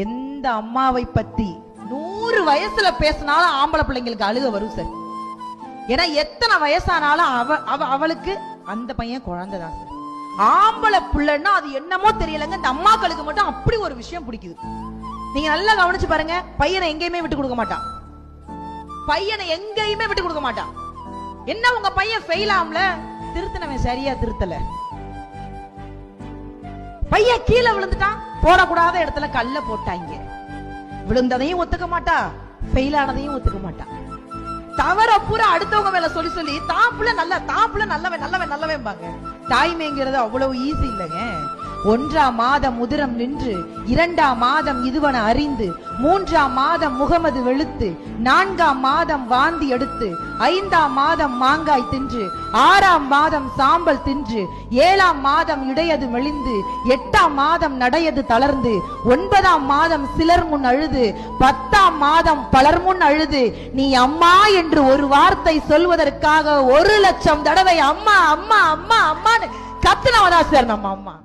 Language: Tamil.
எந்த அம்மாவை பத்தி 100 வயசுல பேசினாலும் ஆம்பளை பிள்ளைங்களுக்கு அழுக வரும் சார். ஏன்னா எத்தனை வயசானாலும் அவளுக்கு அந்த பையன் குழந்தைதான் சார். ஆம்பளை பிள்ளைன்னா அது என்னமோ தெரியலங்க, இந்த அம்மாக்களுக்கு மட்டும் அப்படி ஒரு விஷயம் பிடிக்குது. நீங்க நல்லா கவனிச்சு பாருங்க, பையனை எங்கேயுமே விட்டு கொடுக்க மாட்டான். பையனை எங்கேயுமே விட்டு கொடுக்க மாட்டான். என்ன உங்க பையன் ஃபெயில் ஆகல, திருத்தனவன் சரியா திருத்தல. பையன் கீழே விழுந்துட்டான், போடக்கூடாத இடத்துல கல்ல போட்டாங்க. விழுந்ததையும் ஒத்துக்க மாட்டா, ஃபெயில் ஆனதையும் ஒத்துக்க மாட்டா. தவற பூரா அடுத்தவங்க மேல சொல்லி சொல்லி தாப்புல நல்லவன் பாங்க. தாய்மைங்கிறது அவ்வளவு ஈஸி இல்லைங்க. 1ஆம் மாதம் உதிரம் நின்று, 2ஆம் மாதம் இதுவன அறிந்து, 3ஆம் மாதம் முகமது வெளுத்து, 4ஆம் மாதம் வாந்தி எடுத்து, 5ஆம் மாதம் மாங்காய் தின்று, 6ஆம் மாதம் சாம்பல் தின்று, 7ஆம் மாதம் இடையது மெலிந்து, 8ஆம் மாதம் நடையது தளர்ந்து, 9ஆம் மாதம் சிலர் முன் அழுது, 10ஆம் மாதம் பலர் முன் அழுது, நீ அம்மா என்று ஒரு வார்த்தை சொல்வதற்காக 1,00,000 தடவை அம்மா அம்மா அம்மா அம்மான்னு கத்துனவதா சார் நம்ம அம்மா.